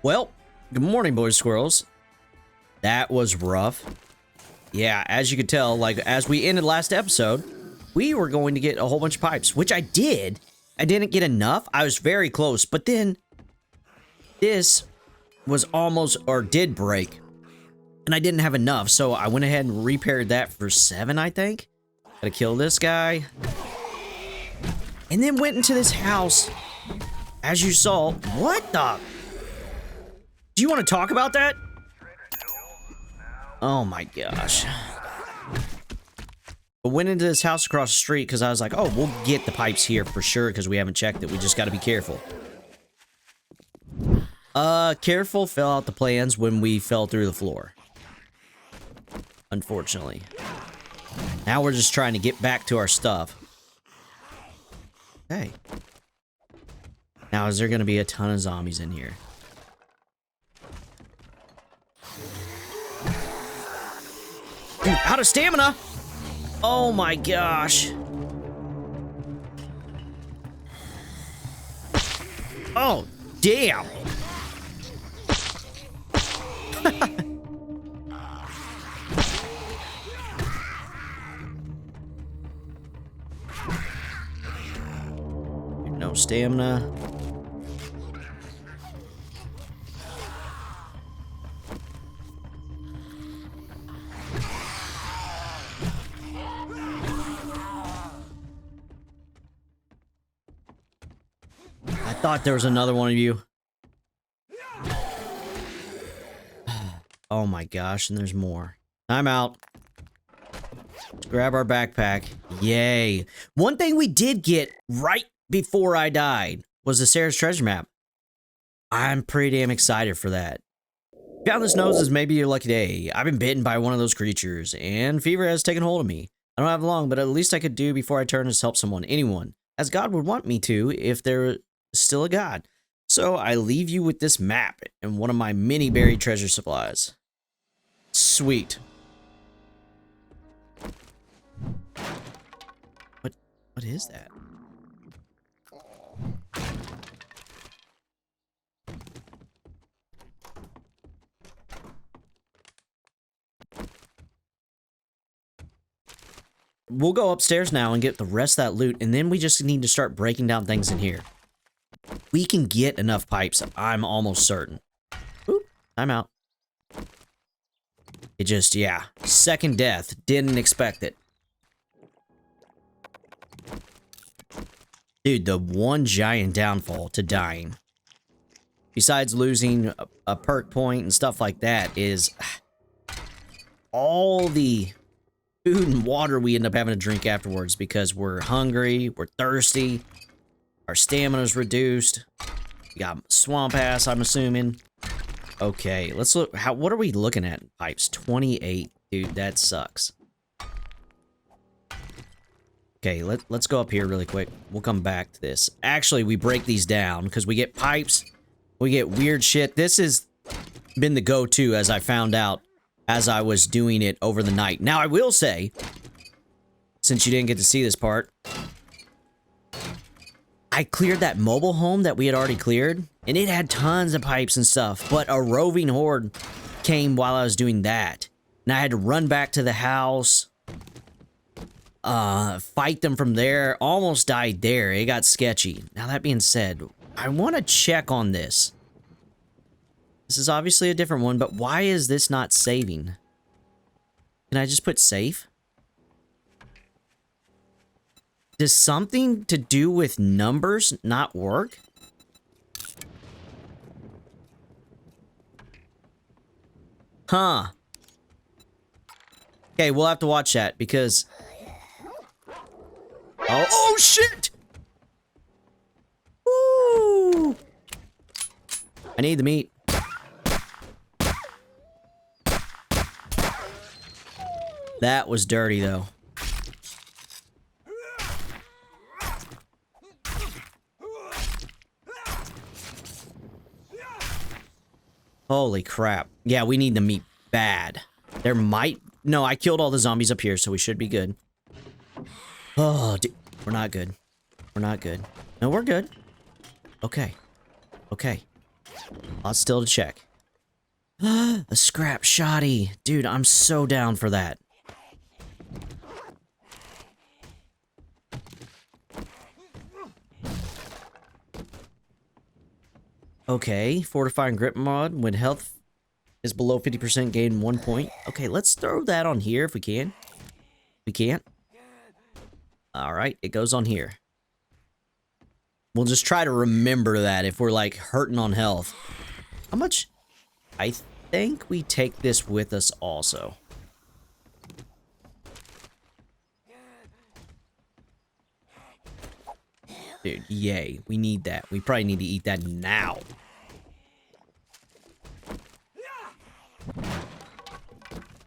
Well, good morning, boys squirrels. That was rough. Yeah, as you could tell, like, as we ended last episode, we were going to get a whole bunch of pipes, which I did. I didn't get enough. I was very close, but then this was almost, or did break, and I didn't have enough, so I went ahead and repaired that for 7, I think. Gotta kill this guy. And then went into this house, as you saw. What the? Do you want to talk about that? Oh my gosh. I went into this house across the street because I was like, oh, we'll get the pipes here for sure because we haven't checked it. We just got to be careful. Careful fell out the plans when we fell through the floor. Unfortunately. Now we're just trying to get back to our stuff. Okay. Now, is there going to be a ton of zombies in here? Ooh, out of stamina! Oh my gosh. Oh, damn. No stamina. I thought there was another one of you. Oh my gosh, and there's more. I'm out. Let's grab our backpack. Yay. One thing we did get right before I died was the Sarah's treasure map. I'm pretty damn excited for that. Found this nose is maybe your lucky day. I've been bitten by one of those creatures, and fever has taken hold of me. I don't have long, but at least I could do before I turn is help someone, anyone, as God would want me to if there still a God. So I leave you with this map and one of my many buried treasure supplies. Sweet. What is that? We'll go upstairs now and get the rest of that loot, and then we just need to start breaking down things in here. We can get enough pipes, I'm almost certain. Oop, I'm out. It just, yeah. Second death. Didn't expect it. Dude, the one giant downfall to dying, besides losing a perk point and stuff like that, is all the food and water we end up having to drink afterwards because we're hungry, we're thirsty, our stamina's reduced. We got swamp ass, I'm assuming. Okay, let's look. What are we looking at? Pipes 28, dude. That sucks. Okay, let's go up here really quick. We'll come back to this. Actually, we break these down because we get pipes. We get weird shit. This has been the go-to, as I found out as I was doing it over the night. Now, I will say, since you didn't get to see this part, I cleared that mobile home that we had already cleared, and it had tons of pipes and stuff, but a roving horde came while I was doing that. And I had to run back to the house, fight them from there, almost died there. It got sketchy. Now, that being said, I want to check on this. This is obviously a different one, but why is this not saving? Can I just put save? Does something to do with numbers not work? Huh. Okay, we'll have to watch that because... Oh shit! Woo! I need the meat. That was dirty, though. Holy crap. Yeah, we need the meat bad. There might... No, I killed all the zombies up here, so we should be good. Oh, dude. We're not good. We're not good. No, we're good. Okay. Okay. Lots still to check. A scrap shoddy. Dude, I'm so down for that. Okay, fortifying grip mod when health is below 50%, gain 1 point. Okay, let's throw that on here if we can. We can't. All right, it goes on here. We'll just try to remember that if we're like hurting on health. How much? I think we take this with us also. Dude, yay. We need that. We probably need to eat that now.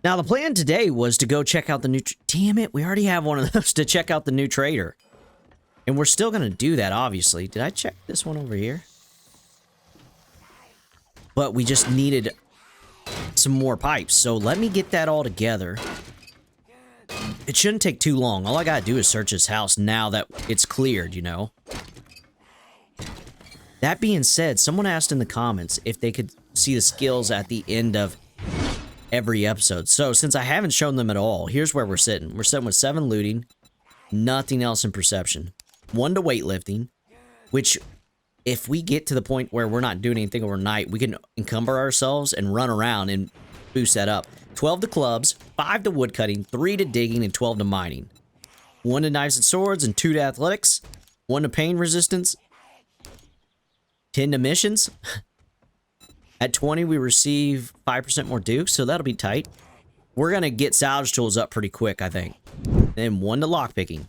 Now, the plan today was to go check out the new... Damn it, we already have one of those to check out the new trader. And we're still going to do that, obviously. Did I check this one over here? But we just needed some more pipes. So let me get that all together. It shouldn't take too long. All I got to do is search his house now that it's cleared, you know? That being said, someone asked in the comments if they could see the skills at the end of every episode. So since I haven't shown them at all, here's where we're sitting. We're sitting with 7 looting, nothing else in perception. 1 to weightlifting, which if we get to the point where we're not doing anything overnight, we can encumber ourselves and run around and boost that up. 12 to clubs, 5 to woodcutting, 3 to digging, and 12 to mining. 1 to knives and swords, and 2 to athletics. 1 to pain resistance. 10 to missions. At 20, we receive 5% more dukes, so that'll be tight. We're going to get salvage tools up pretty quick, I think. Then 1 to lockpicking.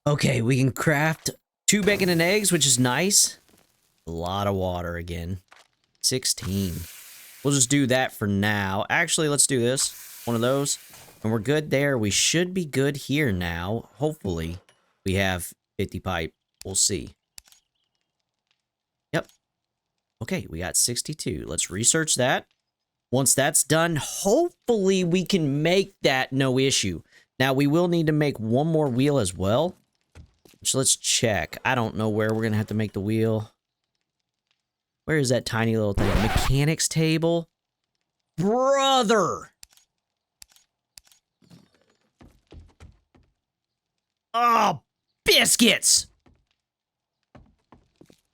Okay, we can craft 2 bacon and eggs, which is nice. A lot of water again. 16. We'll just do that for now. Actually, let's do this. One of those. And we're good there. We should be good here now. Hopefully, we have 50 pipe. We'll see. Yep. Okay, we got 62. Let's research that. Once that's done, hopefully we can make that no issue. Now, we will need to make 1 more wheel as well. So let's check. I don't know where we're going to have to make the wheel. Where is that tiny little thing? Mechanics table? Brother! Oh, biscuits!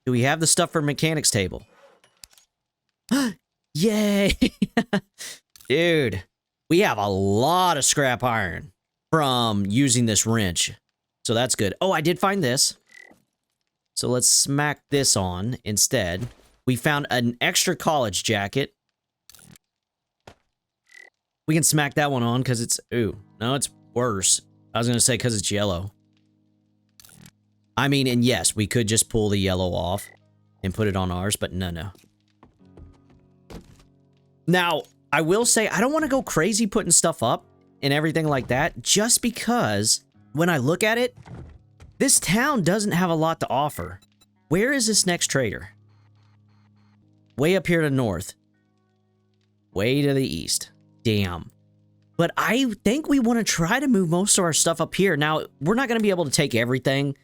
Do we have the stuff for mechanics table? Yay! Dude, we have a lot of scrap iron from using this wrench. So that's good. Oh, I did find this. So let's smack this on instead. We found an extra college jacket. We can smack that one on because it's... Ooh, no, it's worse. I was going to say because it's yellow. I mean, and yes, we could just pull the yellow off and put it on ours, but no. Now, I will say, I don't want to go crazy putting stuff up and everything like that, just because when I look at it, this town doesn't have a lot to offer. Where is this next trader? Way up here to the north. Way to the east. Damn. But I think we want to try to move most of our stuff up here. Now, we're not going to be able to take everything,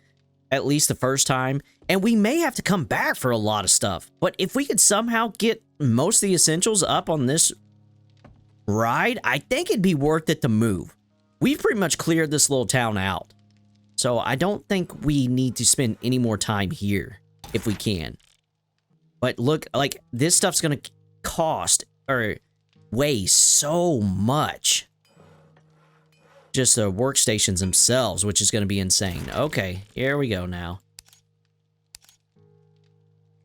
at least the first time. And we may have to come back for a lot of stuff. But if we could somehow get most of the essentials up on this ride, I think it'd be worth it to move. We've pretty much cleared this little town out. So I don't think we need to spend any more time here, if we can. But look, like, this stuff's going to cost, or weigh so much. Just the workstations themselves, which is going to be insane. Okay, here we go now.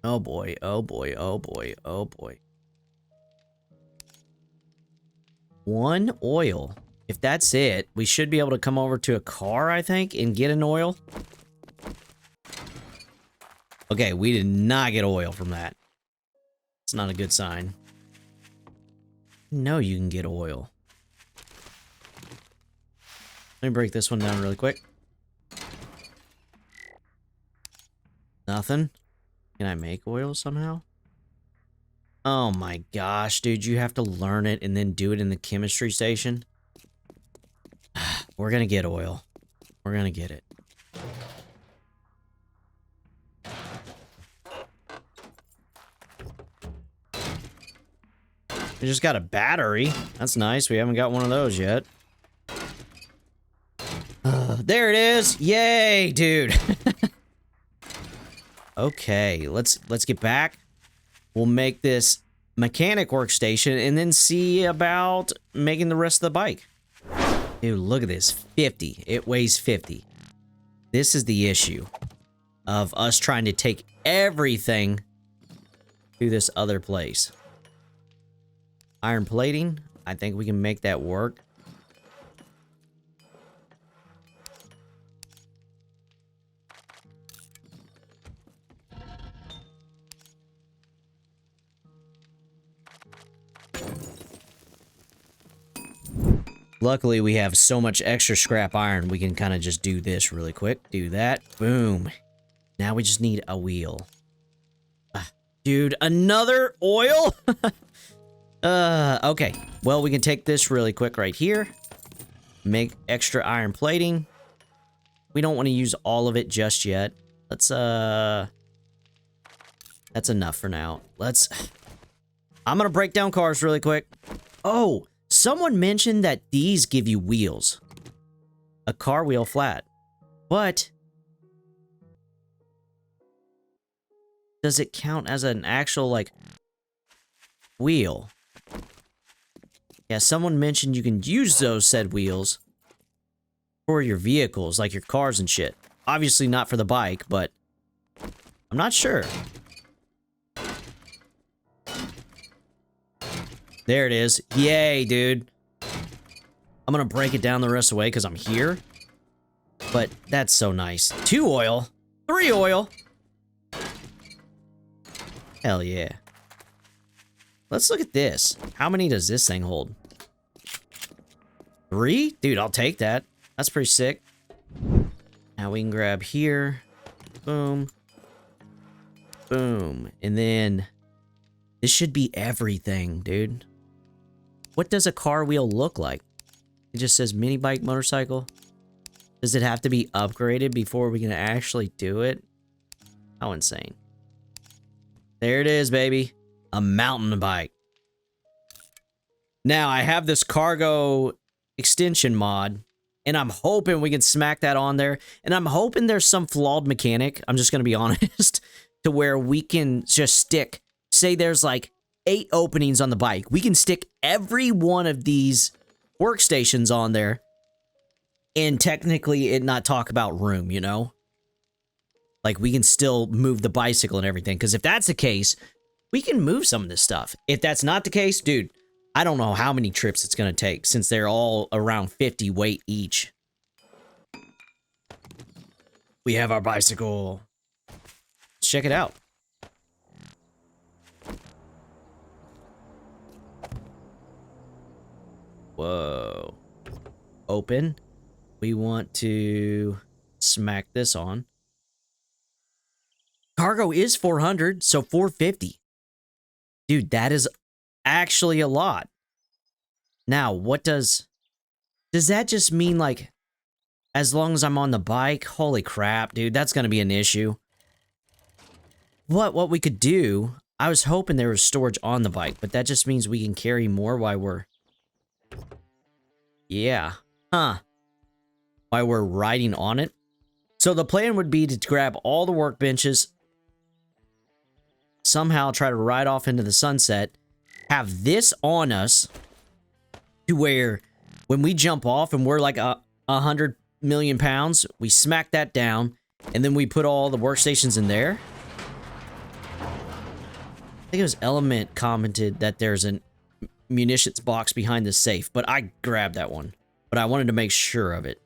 Oh boy, oh boy, oh boy, oh boy. 1 oil. If that's it, we should be able to come over to a car, I think, and get an oil. Okay, we did not get oil from that. It's not a good sign. No, you can get oil. Let me break this one down really quick. Nothing. Can I make oil somehow? Oh my gosh, dude, you have to learn it and then do it in the chemistry station. We're gonna get oil. We're gonna get it. We just got a battery. That's nice. We haven't got one of those yet. There it is. Yay, dude. Okay, let's get back. We'll make this mechanic workstation and then see about making the rest of the bike. Dude, look at this. 50. It weighs 50. This is the issue of us trying to take everything to this other place. Iron plating. I think we can make that work. Luckily, we have so much extra scrap iron, we can kind of just do this really quick. Do that. Boom. Now we just need a wheel. Dude, another oil? Okay. Well, we can take this really quick right here. Make extra iron plating. We don't want to use all of it just yet. Let's, that's enough for now. I'm gonna break down cars really quick. Oh! Someone mentioned that these give you wheels. A car wheel flat. But does it count as an actual, like, wheel? Yeah, someone mentioned you can use those said wheels for your vehicles, like your cars and shit. Obviously not for the bike, but I'm not sure. There it is. Yay, dude. I'm gonna break it down the rest of the way because I'm here. But that's so nice. 2 oil. 3 oil. Hell yeah. Let's look at this. How many does this thing hold? 3? Dude, I'll take that. That's pretty sick. Now we can grab here. Boom. Boom. And then this should be everything, dude. What does a car wheel look like? It just says mini bike motorcycle. Does it have to be upgraded before we can actually do it? How insane. There it is, baby. A mountain bike. Now, I have this cargo extension mod, and I'm hoping we can smack that on there. And I'm hoping there's some flawed mechanic, I'm just going to be honest, to where we can just stick, say there's like 8 openings on the bike. We can stick every one of these workstations on there and technically it not talk about room, you know? Like, we can still move the bicycle and everything. Because if that's the case, we can move some of this stuff. If that's not the case, dude, I don't know how many trips it's going to take since they're all around 50 weight each. We have our bicycle. Let's check it out. Whoa. Open. We want to smack this on. Cargo is 400, so 450. Dude, that is actually a lot. Now, what does that just mean, like, as long as I'm on the bike? Holy crap, dude, that's gonna be an issue. What we could do, I was hoping there was storage on the bike, but that just means we can carry more while we're... Yeah. Huh. While we're riding on it. So the plan would be to grab all the workbenches, somehow try to ride off into the sunset, have this on us to where when we jump off and we're like 100 million pounds, we smack that down and then we put all the workstations in there. I think it was Element commented that there's an munitions box behind the safe, but I grabbed that one. But I wanted to make sure of it.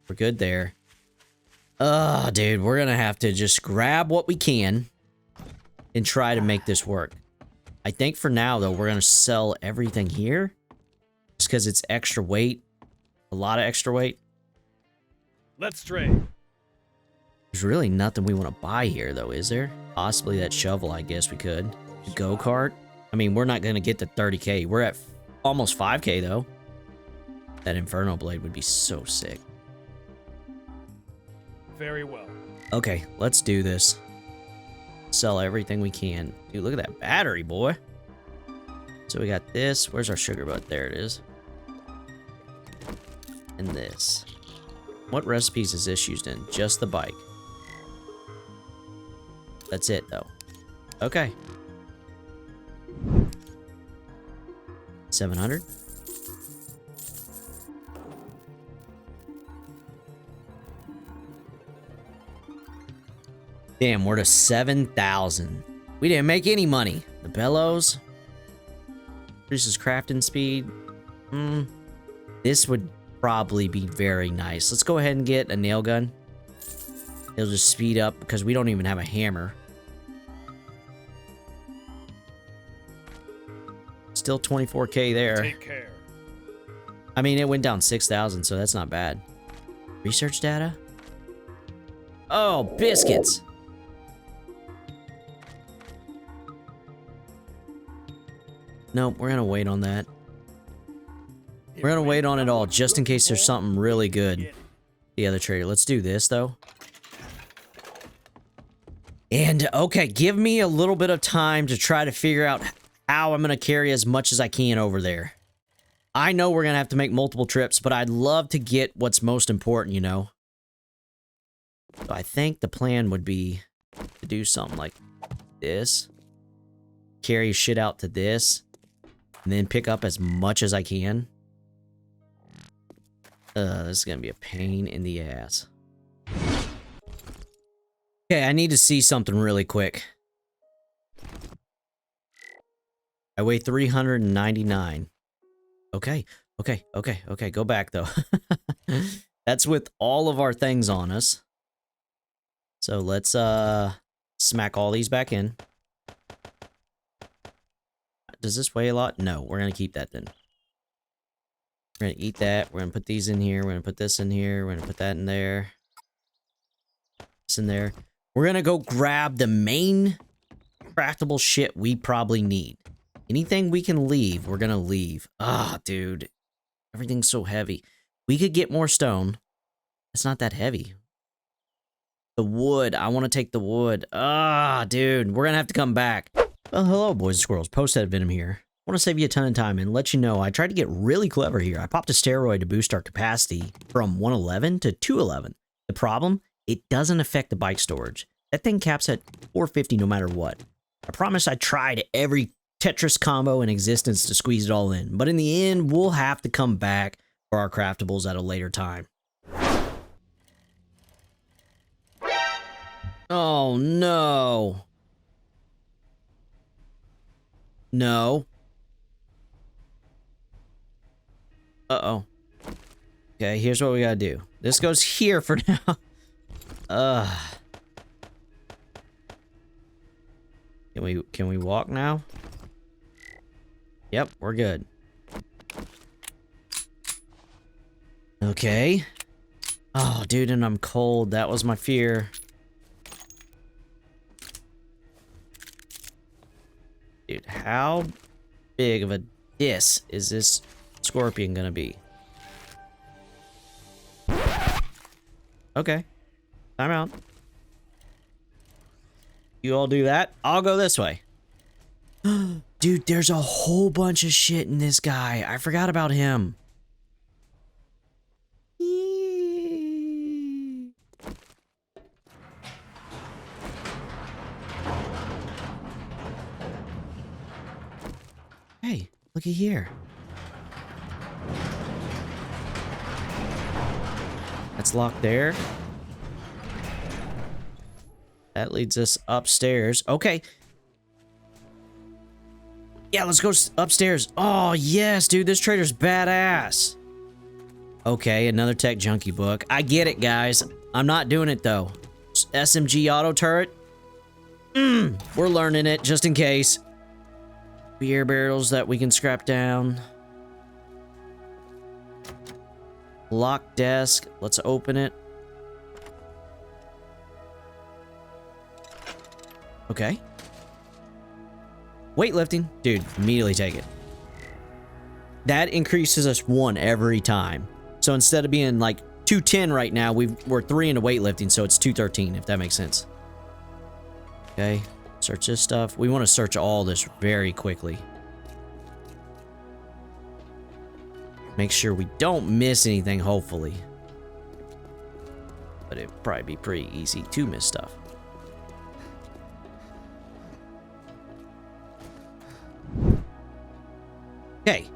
We're good there. Dude, we're gonna have to just grab what we can and try to make this work. I think for now, though, we're gonna sell everything here just because it's extra weight. A lot of extra weight. Let's trade. There's really nothing we want to buy here, though, is there? Possibly that shovel, I guess we could. The go-kart. I mean, we're not going to get to 30k. We're at almost 5k, though. That Inferno Blade would be so sick. Very well. Okay, let's do this. Sell everything we can. Dude, look at that battery, boy. So we got this. Where's our sugar butt? There it is. And this. What recipes is this used in? Just the bike. That's it, though. Okay. 700. Damn, we're to 7,000. We didn't make any money. The bellows. Increases crafting speed. This would probably be very nice. Let's go ahead and get a nail gun. It'll just speed up because we don't even have a hammer. Still 24K there. Take care. I mean, it went down 6,000, so that's not bad. Research data? Oh, biscuits. Nope, we're gonna wait on that. We're gonna wait on it all, just in case there's something really good. The other trader. Let's do this, though. And, okay, give me a little bit of time to try to figure out how I'm gonna carry as much as I can over there. I know we're gonna have to make multiple trips, but I'd love to get what's most important, you know? So I think the plan would be to do something like this. Carry shit out to this. And then pick up as much as I can. This is gonna be a pain in the ass. Okay, I need to see something really quick. I weigh 399. Okay, okay, go back though. That's with all of our things on us. So let's smack all these back in. Does this weigh a lot? No, we're gonna keep that then. We're gonna eat that. We're gonna put these in here. We're gonna put this in here. We're gonna put that in there. This in there. We're gonna go grab the main craftable shit we probably need. Anything we can leave, we're gonna leave. Ah, dude. Everything's so heavy. We could get more stone. It's not that heavy. The wood. I want to take the wood. Ah, dude. We're gonna have to come back. Well, hello, boys and squirrels. Post-head Venom here. I want to save you a ton of time and let you know I tried to get really clever here. I popped a steroid to boost our capacity from 111 to 211. The problem? It doesn't affect the bike storage. That thing caps at 450 no matter what. I promise I tried every Tetris combo in existence to squeeze it all in, but in the end, we'll have to come back for our craftables at a later time. Oh, no. No. Uh-oh. Okay, here's what we gotta do. This goes here for now. Can we walk now? Yep, we're good. Okay. Oh, dude, and I'm cold. That was my fear. Dude, how big of a diss is this scorpion gonna be? Okay. Time out. You all do that. I'll go this way. Dude, there's a whole bunch of shit in this guy. I forgot about him. Hey, looky here. That's locked there. That leads us upstairs. Okay. Yeah, let's go upstairs. Oh, yes, dude. This trader's badass. Okay, another tech junkie book. I get it, guys. I'm not doing it, though. SMG auto turret. We're learning it, just in case. Beer barrels that we can scrap down. Locked desk. Let's open it. Okay. Weightlifting. Dude, immediately take it. That increases us 1 every time. So instead of being like 210 right now, we're 3 into weightlifting, so it's 213, if that makes sense. Okay. Search this stuff. We want to search all this very quickly. Make sure we don't miss anything, hopefully. But it'd probably be pretty easy to miss stuff. Okay,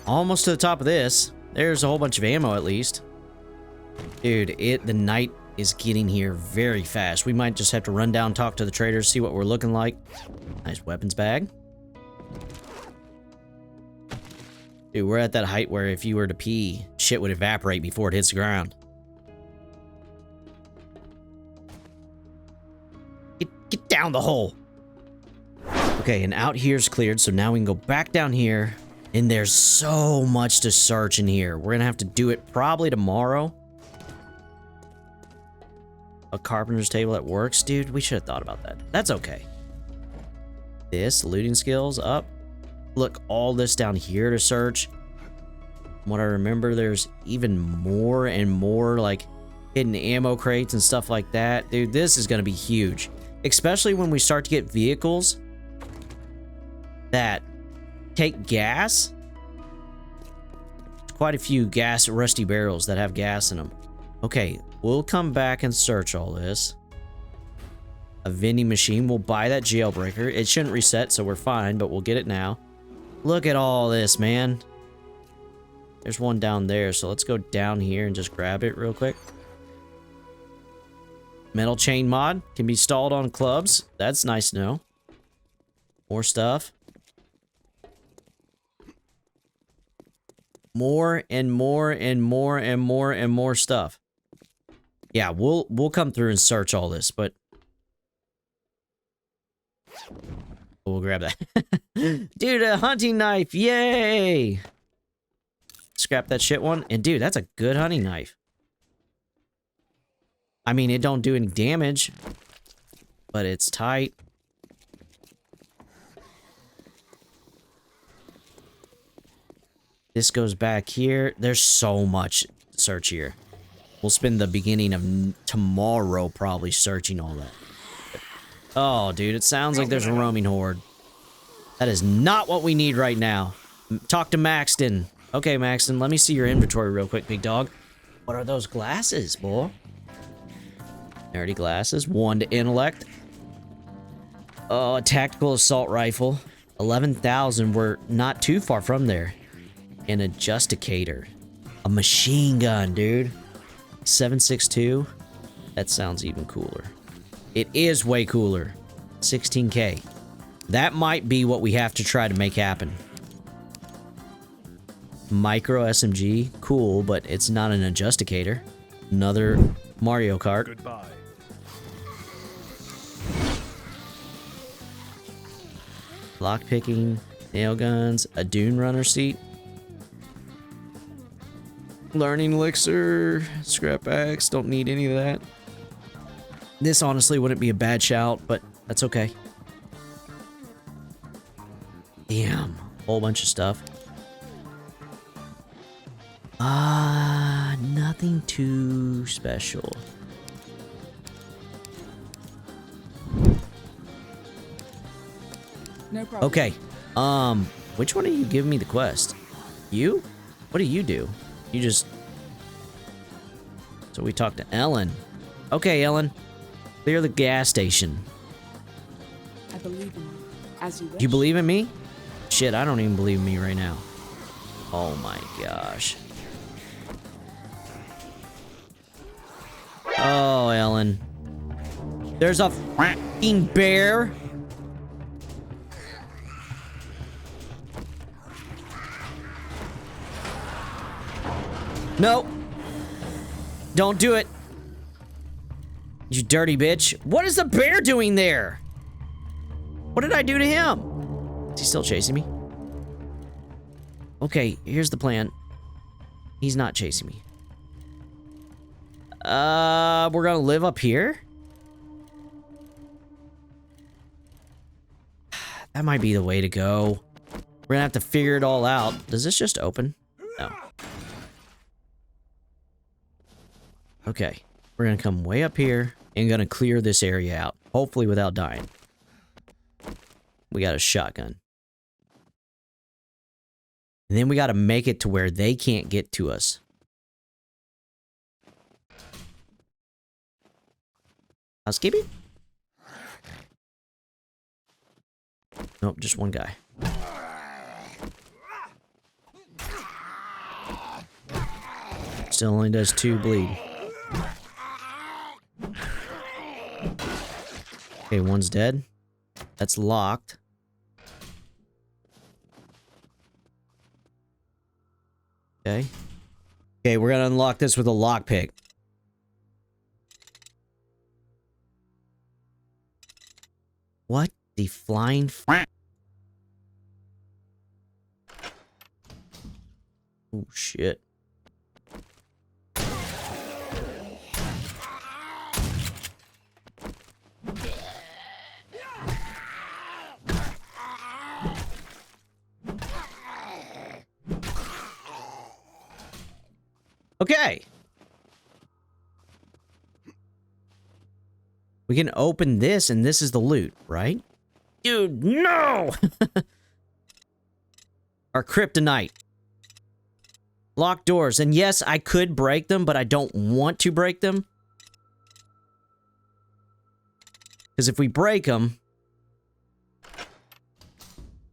almost to the top of this. There's a whole bunch of ammo at least. Dude, the night is getting here very fast. We might just have to run down, talk to the traders, see what we're looking like. Nice weapons bag. Dude, we're at that height where if you were to pee, shit would evaporate before it hits the ground. Get down the hole. Okay, and out here's cleared, so now we can go back down here. And there's so much to search in here. We're gonna have to do it probably tomorrow. A carpenter's table that works? Dude, we should have thought about that. That's okay. This, looting skills, up. Look, all this down here to search. From what I remember, there's even more and more, like, hidden ammo crates and stuff like that. Dude, this is gonna be huge. Especially when we start to get vehicles that take gas. Quite a few gas rusty barrels that have gas in them. Okay, we'll come back and search all this. A vending machine. We'll buy that jailbreaker. It shouldn't reset, so we're fine, but we'll get it now. Look at all this, man. There's one down there, so let's go down here and just grab it real quick. Metal chain mod can be installed on clubs. That's nice to know. More stuff. More and more and more and more and more stuff. Yeah, we'll come through and search all this, but we'll grab that. Dude, a hunting knife. Yay! Scrap that shit one. And dude, that's a good hunting knife. I mean, it don't do any damage, but it's tight. This goes back here. There's so much to search here. We'll spend the beginning of tomorrow probably searching all that. Oh, dude, it sounds like there's a roaming horde. That is not what we need right now. Talk to Maxton. Okay, Maxton, let me see your inventory real quick, big dog. What are those glasses, boy? Already glasses. 1 to intellect. Oh, a tactical assault rifle. 11,000. We're not too far from there. An adjusticator. A machine gun, dude. 7.62. That sounds even cooler. It is way cooler. 16K. That might be what we have to try to make happen. Micro SMG. Cool, but it's not an adjusticator. Another Mario Kart. Goodbye. Lockpicking. Nail guns. A dune runner seat. Learning elixir, scrap axe, don't need any of that. This honestly wouldn't be a bad shout, but that's okay. Damn, whole bunch of stuff. Nothing too special. No problem. Okay, which one of you giving me the quest? You? What do you do? You just... So we talked to Ellen. Okay, Ellen. Clear the gas station. I believe in you, as you wish. Do you believe in me? Shit, I don't even believe in me right now. Oh my gosh. Oh, Ellen. There's a f***ing bear. No. Don't do it. You dirty bitch. What is the bear doing there? What did I do to him? Is he still chasing me? Okay, here's the plan. He's not chasing me. We're gonna live up here? That might be the way to go. We're gonna have to figure it all out. Does this just open? No. Okay, we're gonna come way up here and gonna clear this area out, hopefully without dying. We got a shotgun. And then we got to make it to where they can't get to us. Housekeeping? Nope, just one guy. Still only does 2 bleed. Okay, one's dead. That's locked. Okay. Okay, we're gonna unlock this with a lockpick. What the flying oh shit. Okay. We can open this and this is the loot, right? Dude, no! Our kryptonite. Locked doors. And yes, I could break them, but I don't want to break them. Because if we break them,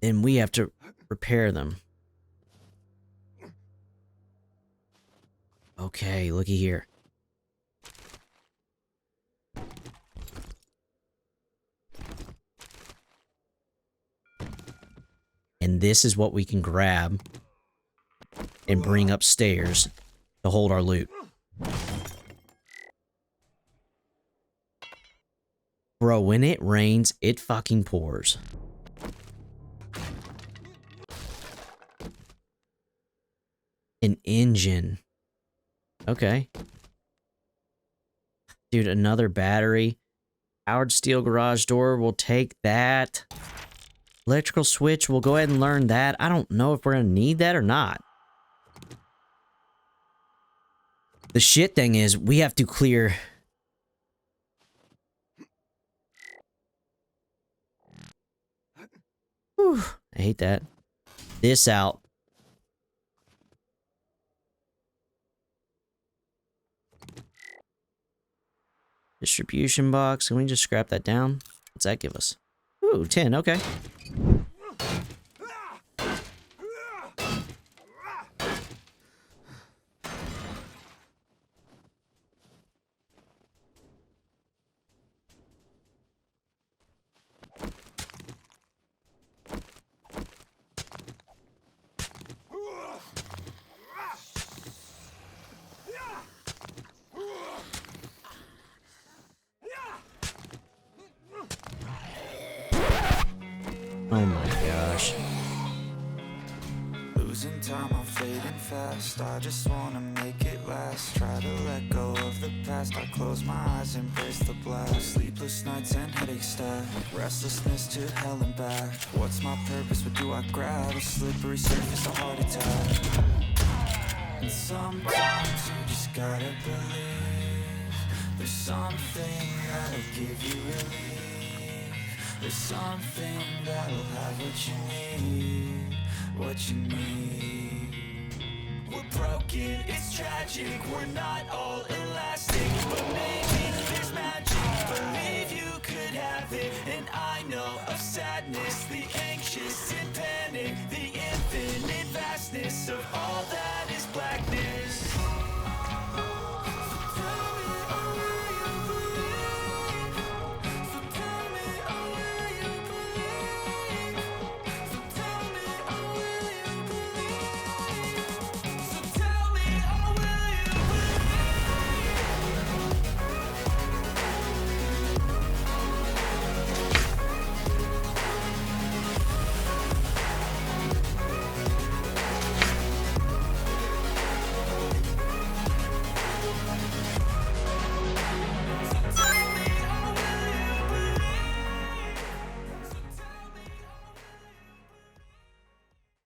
then we have to repair them. Okay, looky here. And this is what we can grab and bring upstairs to hold our loot. Bro, when it rains, it fucking pours. An engine. Okay. Dude, another battery. Powered steel garage door, we'll take that. Electrical switch, we'll go ahead and learn that. I don't know if we're gonna need that or not. The shit thing is, we have to clear... Whew, I hate that. This out. Distribution box. Can we just scrap that down? What's that give us? Ooh, 10. Okay. Oh my gosh. Losing time, I'm fading fast. I just wanna make it last. Try to let go of the past. I close my eyes, embrace the blast. Sleepless nights and headaches stack. Restlessness to hell and back. What's my purpose? What do I grab? A slippery surface, a heart attack. And sometimes you just gotta believe. There's something that'll give you relief. There's something that'll have what you need, what you need. We're broken, it's tragic, we're not all elastic, but maybe there's magic. Believe you could have it, and I know of sadness, the anxious and panic, the infinite vastness of all